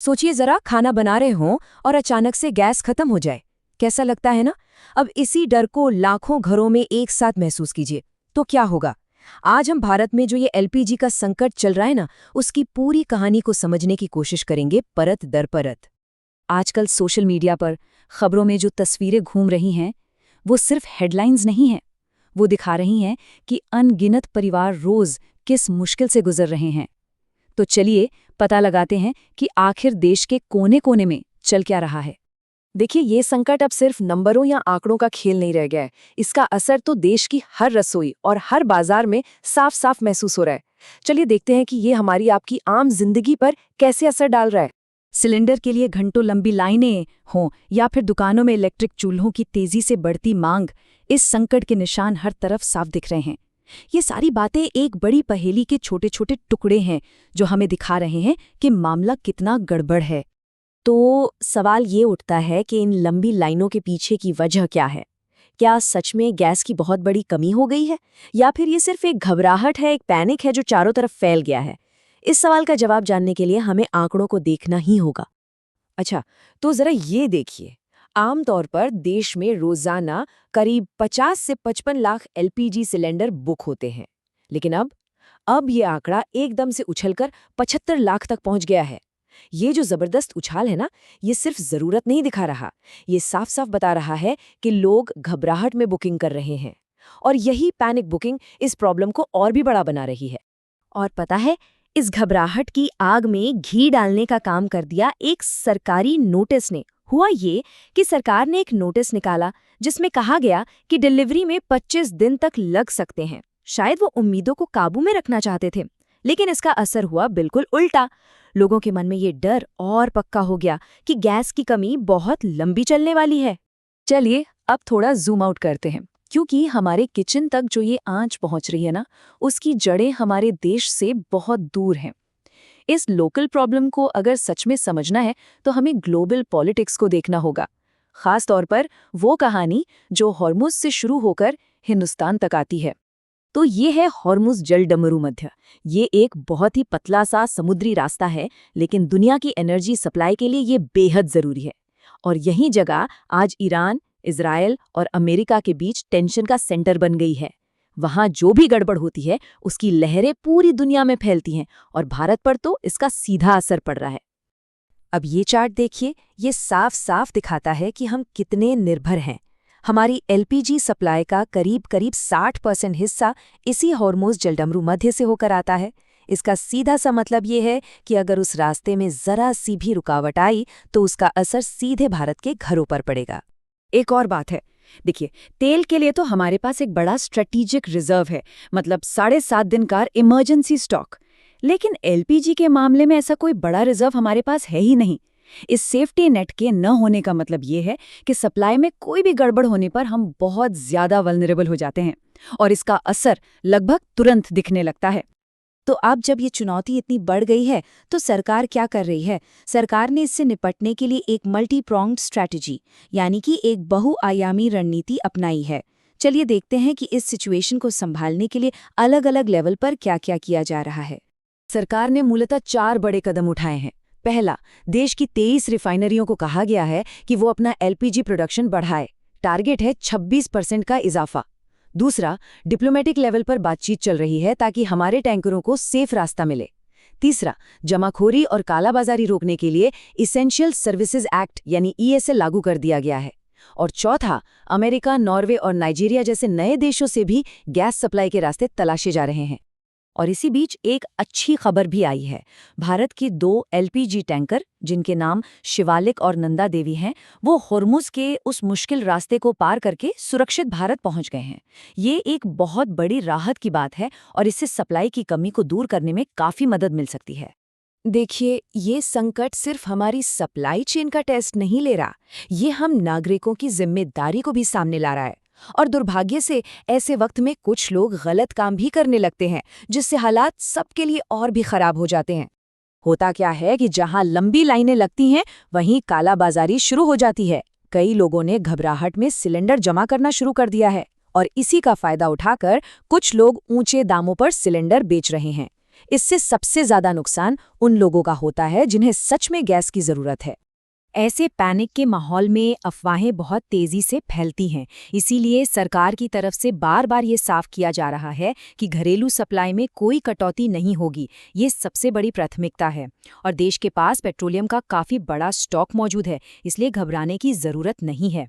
सोचिए जरा, खाना बना रहे हों और अचानक से गैस खत्म हो जाए। कैसा लगता है ना। अब इसी डर को लाखों घरों में एक साथ महसूस कीजिए, तो क्या होगा। आज हम भारत में जो ये एलपीजी का संकट चल रहा है ना, उसकी पूरी कहानी को समझने की कोशिश करेंगे परत दर परत। आजकल सोशल मीडिया पर खबरों में जो तस्वीरें घूम रही हैं, वो सिर्फ हेडलाइंस नहीं हैं। वो दिखा रही हैं कि अनगिनत परिवार रोज किस मुश्किल से गुजर रहे हैं। तो चलिए पता लगाते हैं कि आखिर देश के कोने कोने में चल क्या रहा है। देखिए, ये संकट अब सिर्फ नंबरों या आंकड़ों का खेल नहीं रह गया है। इसका असर तो देश की हर रसोई और हर बाजार में साफ साफ महसूस हो रहा है। चलिए देखते हैं कि ये हमारी आपकी आम जिंदगी पर कैसे असर डाल रहा है। सिलेंडर के लिए घंटों लंबी लाइनें हों या फिर दुकानों में इलेक्ट्रिक चूल्हों की तेजी से बढ़ती मांग, इस संकट के निशान हर तरफ साफ दिख रहे हैं। ये सारी बातें एक बड़ी पहेली के छोटे छोटे टुकड़े हैं जो हमें दिखा रहे हैं कि मामला कितना गड़बड़ है। तो सवाल ये उठता है कि इन लंबी लाइनों के पीछे की वजह क्या है। क्या सच में गैस की बहुत बड़ी कमी हो गई है, या फिर ये सिर्फ एक घबराहट है, एक पैनिक है जो चारों तरफ फैल गया है। इस सवाल का जवाब जानने के लिए हमें आंकड़ों को देखना ही होगा। अच्छा, तो जरा ये देखिए, आमतौर पर देश में रोजाना करीब 50 से 55 लाख एलपीजी सिलेंडर बुक होते हैं। लेकिन अब ये आंकड़ा एकदम से उछलकर 75 लाख तक पहुंच गया है। ये जो जबरदस्त उछाल है ना, ये सिर्फ जरूरत नहीं दिखा रहा, ये साफ साफ बता रहा है कि लोग घबराहट में बुकिंग कर रहे हैं। और यही पैनिक बुकिंग इस प्रॉब्लम को और भी बड़ा बना रही है। और पता है, इस घबराहट की आग में घी डालने का काम कर दिया एक सरकारी नोटिस ने। हुआ ये कि सरकार ने एक नोटिस निकाला जिसमें कहा गया कि डिलीवरी में 25 दिन तक लग सकते हैं। शायद वो उम्मीदों को काबू में रखना चाहते थे, लेकिन इसका असर हुआ बिल्कुल उल्टा। लोगों के मन में ये डर और पक्का हो गया कि गैस की कमी बहुत लंबी चलने वाली है। चलिए अब थोड़ा जूम आउट करते हैं, क्योंकि हमारे किचन तक जो ये आंच पहुंच रही है ना, उसकी जड़ें हमारे देश से बहुत दूर हैं। इस लोकल प्रॉब्लम को अगर सच में समझना है तो हमें ग्लोबल पॉलिटिक्स को देखना होगा। खास तौर पर वो कहानी जो हॉर्मुज से शुरू होकर हिंदुस्तान तक आती है। तो ये है हॉर्मुज जलडमरू मध्य। ये एक बहुत ही पतला सा समुद्री रास्ता है, लेकिन दुनिया की एनर्जी सप्लाई के लिए ये बेहद जरूरी है। और यही जगह आज ईरान, इजराइल और अमेरिका के बीच टेंशन का सेंटर बन गई है। वहां जो भी गड़बड़ होती है उसकी लहरें पूरी दुनिया में फैलती हैं, और भारत पर तो इसका सीधा असर पड़ रहा है। अब ये चार्ट देखिए, ये साफ साफ दिखाता है कि हम कितने निर्भर हैं। हमारी एलपीजी सप्लाई का करीब करीब 60% हिस्सा इसी हॉर्मुज जलडमरू मध्य से होकर आता है। इसका सीधा सा मतलब ये है कि अगर उस रास्ते में जरा सी भी रुकावट आई तो उसका असर सीधे भारत के घरों पर पड़ेगा। एक और बात है, देखिए, तेल के लिए तो हमारे पास एक बड़ा स्ट्रेटेजिक रिजर्व है, मतलब 7.5 दिन का इमरजेंसी स्टॉक। लेकिन एलपीजी के मामले में ऐसा कोई बड़ा रिजर्व हमारे पास है ही नहीं। इस सेफ्टी नेट के न होने का मतलब ये है कि सप्लाई में कोई भी गड़बड़ होने पर हम बहुत ज्यादा वल्नरेबल हो जाते हैं, और इसका असर लगभग तुरंत दिखने लगता है। तो अब जब ये चुनौती इतनी बढ़ गई है तो सरकार क्या कर रही है। सरकार ने इससे निपटने के लिए एक मल्टी प्रोंग्ड स्ट्रैटेजी, यानी कि एक बहुआयामी रणनीति अपनाई है। चलिए देखते हैं कि इस सिचुएशन को संभालने के लिए अलग अलग लेवल पर क्या क्या किया जा रहा है। सरकार ने मूलतः 4 बड़े कदम उठाए हैं। पहला, देश की 23 रिफाइनरियों को कहा गया है कि वो अपना एलपीजी प्रोडक्शन बढ़ाए। टारगेट है 26% का इजाफा। दूसरा, डिप्लोमेटिक लेवल पर बातचीत चल रही है ताकि हमारे टैंकरों को सेफ रास्ता मिले। तीसरा, जमाखोरी और कालाबाजारी रोकने के लिए इसेंशियल सर्विसेज एक्ट यानी ईएसए लागू कर दिया गया है। और चौथा, अमेरिका, नॉर्वे और नाइजीरिया जैसे नए देशों से भी गैस सप्लाई के रास्ते तलाशे जा रहे हैं। और इसी बीच एक अच्छी खबर भी आई है। भारत के 2 एलपीजी टैंकर, जिनके नाम शिवालिक और नंदा देवी हैं, वो हॉर्मुज के उस मुश्किल रास्ते को पार करके सुरक्षित भारत पहुंच गए हैं। ये एक बहुत बड़ी राहत की बात है, और इससे सप्लाई की कमी को दूर करने में काफी मदद मिल सकती है। देखिए, ये संकट सिर्फ हमारी सप्लाई चेन का टेस्ट नहीं ले रहा, ये हम नागरिकों की जिम्मेदारी को भी सामने ला रहा है। और दुर्भाग्य से ऐसे वक्त में कुछ लोग गलत काम भी करने लगते हैं, जिससे हालात सबके लिए और भी खराब हो जाते हैं। होता क्या है कि जहां लंबी लाइनें लगती हैं, वहीं कालाबाजारी शुरू हो जाती है। कई लोगों ने घबराहट में सिलेंडर जमा करना शुरू कर दिया है, और इसी का फायदा उठाकर कुछ लोग ऊंचे दामों पर सिलेंडर बेच रहे हैं। इससे सबसे ज्यादा नुकसान उन लोगों का होता है जिन्हें सच में गैस की जरूरत है। ऐसे पैनिक के माहौल में अफवाहें बहुत तेजी से फैलती हैं। इसीलिए सरकार की तरफ से बार बार ये साफ किया जा रहा है कि घरेलू सप्लाई में कोई कटौती नहीं होगी। ये सबसे बड़ी प्राथमिकता है। और देश के पास पेट्रोलियम का काफी बड़ा स्टॉक मौजूद है, इसलिए घबराने की जरूरत नहीं है।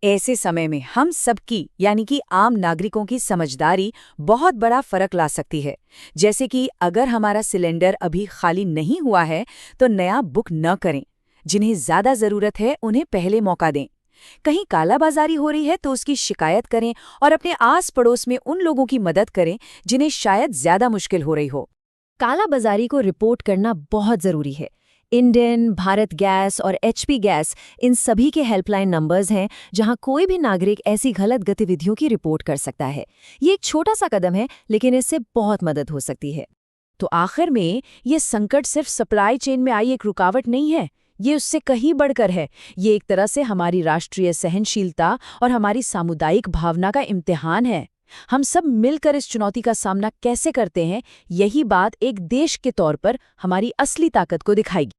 ऐसे समय में हम सबकी यानी कि आम नागरिकों की समझदारी बहुत बड़ा फर्क ला सकती है। जैसे कि अगर हमारा सिलेंडर अभी खाली नहीं हुआ है तो नया बुक न करें। जिन्हें ज्यादा जरूरत है उन्हें पहले मौका दें। कहीं कालाबाजारी हो रही है तो उसकी शिकायत करें और अपने आस पड़ोस में उन लोगों की मदद करें जिन्हें शायद ज्यादा मुश्किल हो रही हो। कालाबाजारी को रिपोर्ट करना बहुत जरूरी है। इंडियन, भारत गैस और एचपी गैस इन सभी के हेल्पलाइन नंबर्स हैं जहां कोई भी नागरिक ऐसी गलत गतिविधियों की रिपोर्ट कर सकता है। ये एक छोटा सा कदम है, लेकिन इससे बहुत मदद हो सकती है। तो आखिर में ये संकट सिर्फ सप्लाई चेन में आई एक रुकावट नहीं है, ये उससे कहीं बढ़कर है। ये एक तरह से हमारी राष्ट्रीय सहनशीलता और हमारी सामुदायिक भावना का इम्तिहान है। हम सब मिलकर इस चुनौती का सामना कैसे करते हैं, यही बात एक देश के तौर पर हमारी असली ताकत को दिखाएगी।